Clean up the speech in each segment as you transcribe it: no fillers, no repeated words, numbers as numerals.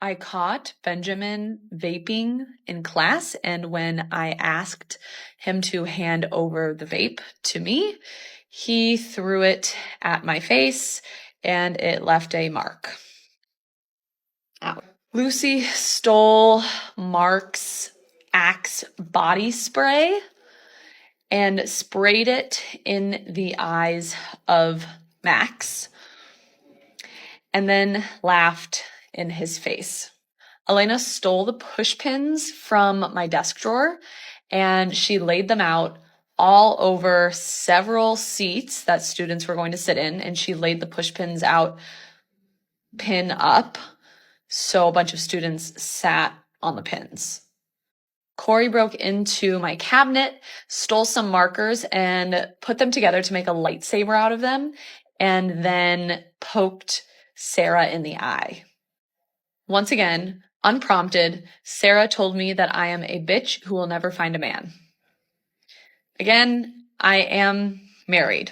I caught Benjamin vaping in class, and when I asked him to hand over the vape to me, he threw it at my face and it left a mark. Ow. Lucy stole Mark's Axe body spray and sprayed it in the eyes of Max and then laughed in his face. Elena stole the push pins from my desk drawer and she laid them out all over several seats that students were going to sit in, and she laid the push pins out pin up so a bunch of students sat on the pins. Corey broke into my cabinet, stole some markers, and put them together to make a lightsaber out of them, and then poked Sarah in the eye. Once again, unprompted, Sarah told me that I am a bitch who will never find a man. Again, I am married.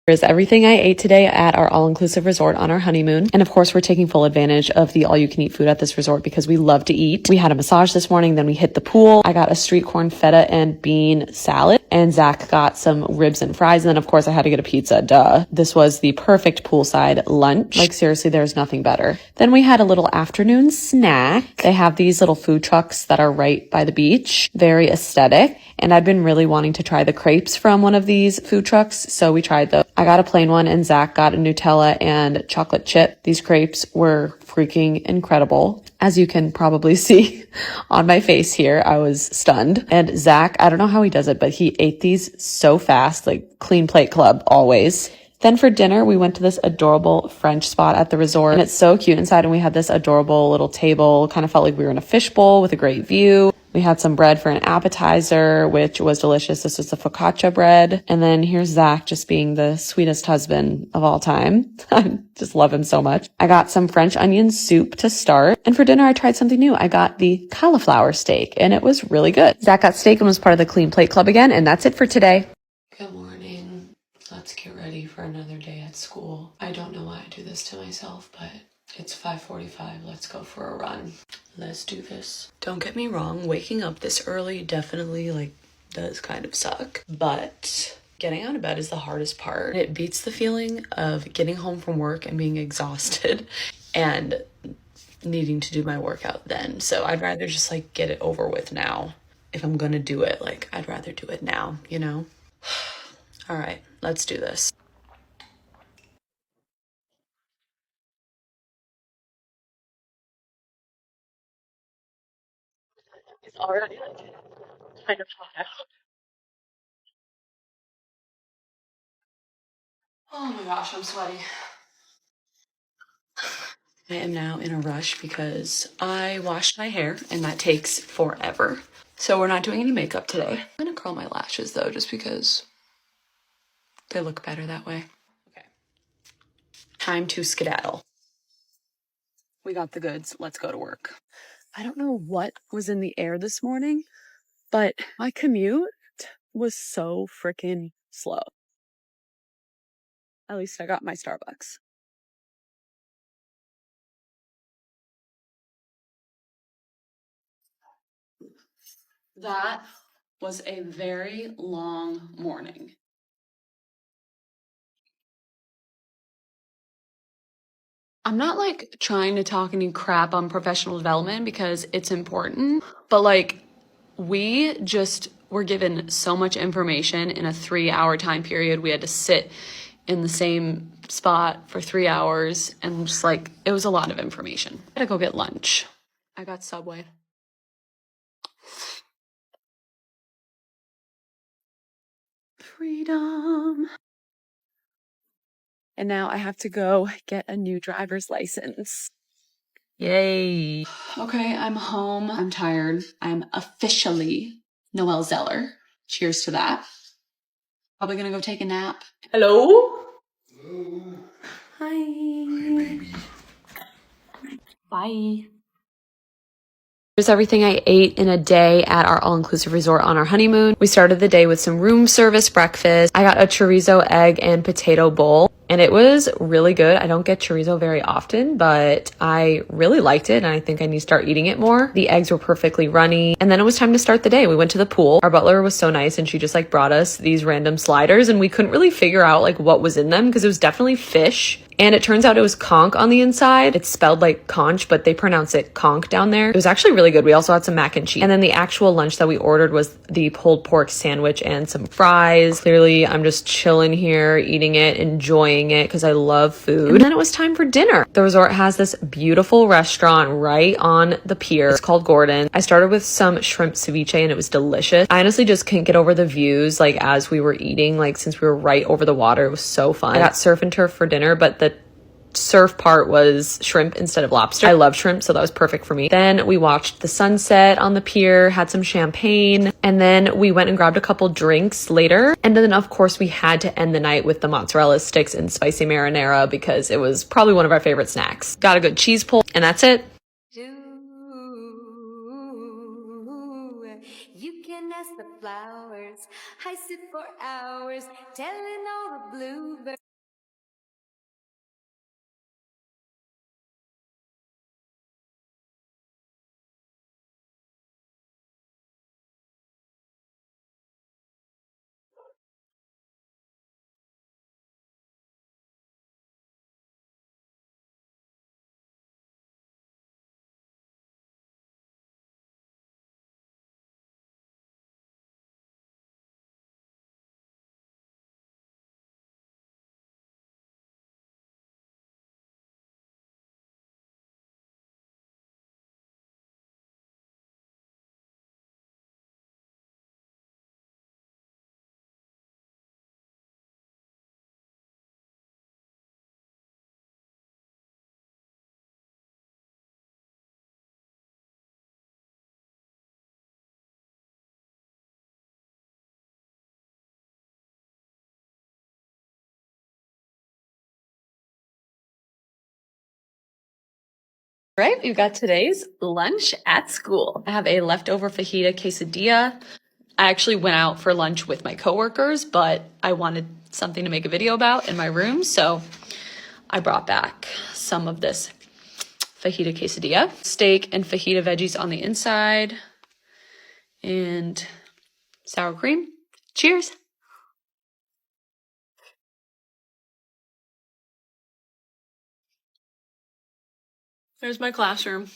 Here's everything I ate today at our all-inclusive resort on our honeymoon. And of course, we're taking full advantage of the all-you-can-eat food at this resort because we love to eat. We had a massage this morning, then we hit the pool. I got a street corn feta and bean salad, and Zach got some ribs and fries. And then of course, I had to get a pizza, duh. This was the perfect poolside lunch. Like seriously, there's nothing better. Then we had a little afternoon snack. They have these little food trucks that are right by the beach. Very aesthetic. And I've been really wanting to try the crepes from one of these food trucks, so we tried those. I got a plain one and Zach got a Nutella and chocolate chip. These crepes were freaking incredible. As you can probably see on my face here, I was stunned. And Zach, I don't know how he does it, but he ate these so fast, like clean plate club always. Then for dinner, we went to this adorable French spot at the resort, and it's so cute inside, and we had this adorable little table. Kind of felt like we were in a fishbowl with a great view. We had some bread for an appetizer, which was delicious. This was the focaccia bread. And then here's Zach just being the sweetest husband of all time. I just love him so much. I got some French onion soup to start. And for dinner, I tried something new. I got the cauliflower steak, and it was really good. Zach got steak and was part of the Clean Plate Club again, and that's it for today. Good morning. Let's get ready for another day at school. I don't know why I do this to myself, but it's 5:45. Let's go for a run. Let's do this. Don't get me wrong, waking up this early definitely does kind of suck, but getting out of bed is the hardest part. It beats the feeling of getting home from work and being exhausted and needing to do my workout then. So I'd rather just get it over with now. If I'm gonna do it, I'd rather do it now, you know? All right, let's do this. It's already kind of hot out. Oh my gosh, I'm sweaty. I am now in a rush because I washed my hair and that takes forever. So we're not doing any makeup today. I'm gonna curl my lashes though, just because they look better that way. Okay. Time to skedaddle. We got the goods. Let's go to work. I don't know what was in the air this morning, but my commute was so freaking slow. At least I got my Starbucks. That was a very long morning. I'm not trying to talk any crap on professional development because it's important, but we just were given so much information in a 3-hour time period. We had to sit in the same spot for 3 hours and just it was a lot of information. I had to go get lunch. I got Subway. Freedom. And now I have to go get a new driver's license. Yay. Okay, I'm home. I'm tired. I'm officially Noelle Zeller. Cheers to that. Probably gonna go take a nap. Hello? Hello. Hi. Hi, baby. Bye. Here's everything I ate in a day at our all-inclusive resort on our honeymoon. We started the day with some room service breakfast. I got a chorizo, egg, and potato bowl. and it was really good. I don't get chorizo very often, but I really liked it, and I think I need to start eating it more. The eggs were perfectly runny, and then it was time to start the day. We went to the pool. Our butler was so nice, and she just like brought us these random sliders, and we couldn't really figure out like what was in them because it was definitely fish. And it turns out it was conch on the inside. It's spelled like conch, but they pronounce it conch down there. It was actually really good. We also had some mac and cheese. And then the actual lunch that we ordered was the pulled pork sandwich and some fries. Clearly, I'm just chilling here, eating it, enjoying it because I love food. And then it was time for dinner. The resort has this beautiful restaurant right on the pier. It's called Gordon. I started with some shrimp ceviche and it was delicious. I honestly just couldn't get over the views like as we were eating, like since we were right over the water. It was so fun. I got surf and turf for dinner, but the surf part was shrimp instead of lobster. I love shrimp, so that was perfect for me. Then we watched the sunset on the pier, had some champagne, and then we went and grabbed a couple drinks later. And then of course we had to end the night with the mozzarella sticks and spicy marinara because it was probably one of our favorite snacks. Got a good cheese pull, and that's it. You can ask the flowers. I sit for hours telling all the bluebirds. Right, we've got today's lunch at school. I have a leftover fajita quesadilla. I actually went out for lunch with my coworkers, but I wanted something to make a video about in my room, so I brought back some of this fajita quesadilla. Steak and fajita veggies on the inside, and sour cream. Cheers. There's my classroom.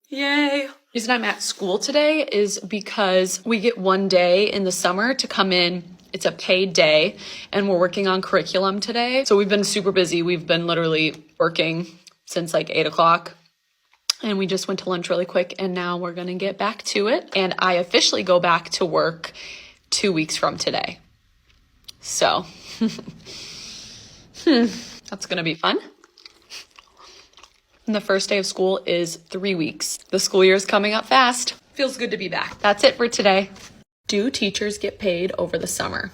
Yay. The reason I'm at school today is because we get one day in the summer to come in. It's a paid day and we're working on curriculum today. So we've been super busy. We've been literally working since like 8 o'clock and we just went to lunch really quick and now we're gonna get back to it. And I officially go back to work 2 weeks from today. So that's gonna be fun. And the first day of school is 3 weeks. The school year is coming up fast. Feels good to be back. That's it for today. Do teachers get paid over the summer?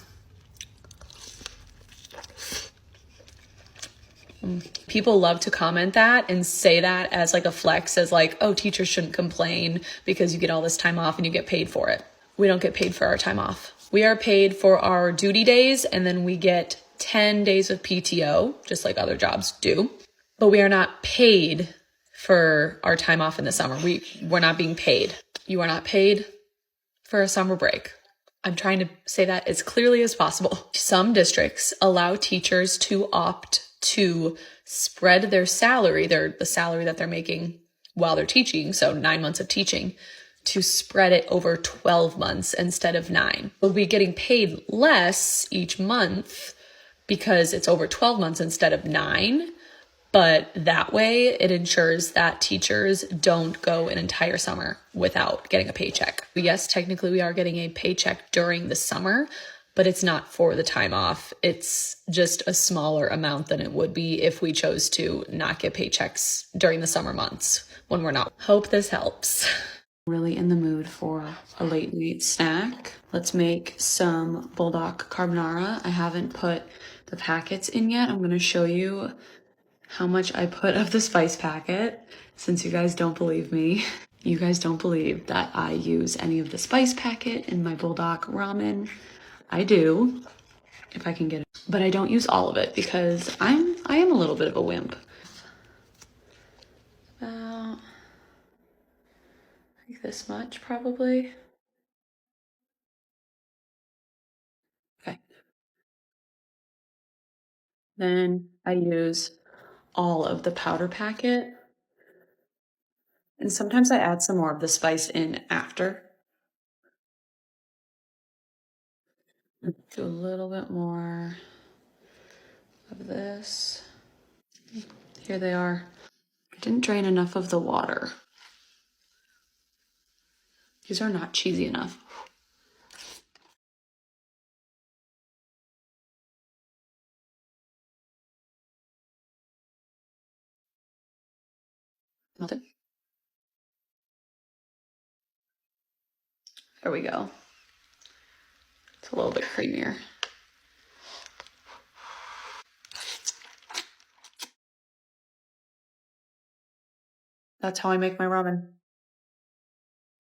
People love to comment that and say that as like a flex, as like, oh, teachers shouldn't complain because you get all this time off and you get paid for it. We don't get paid for our time off. We are paid for our duty days and then we get 10 days of PTO, just like other jobs do. But we are not paid for our time off in the summer. We're not being paid. You are not paid for a summer break. I'm trying to say that as clearly as possible. Some districts allow teachers to opt to spread their salary, the salary that they're making while they're teaching, so 9 months of teaching, to spread it over 12 months instead of 9. We'll be getting paid less each month because it's over 12 months instead of 9. But that way it ensures that teachers don't go an entire summer without getting a paycheck. Yes, technically we are getting a paycheck during the summer, but it's not for the time off. It's just a smaller amount than it would be if we chose to not get paychecks during the summer months when we're not. Hope this helps. Really in the mood for a late night snack. Let's make some bulldog carbonara. I haven't put the packets in yet. I'm going to show you how much I put of the spice packet, since you guys don't believe me. You guys don't believe that I use any of the spice packet in my bulldog ramen. I do, if I can get it. But I don't use all of it because I'm I am a little bit of a wimp. About like this much, probably. Okay. Then I use all of the powder packet. And sometimes I add some more of the spice in after. Do a little bit more of this. Here they are. I didn't drain enough of the water. These are not cheesy enough. Melted. There we go. It's a little bit creamier. That's how I make my ramen.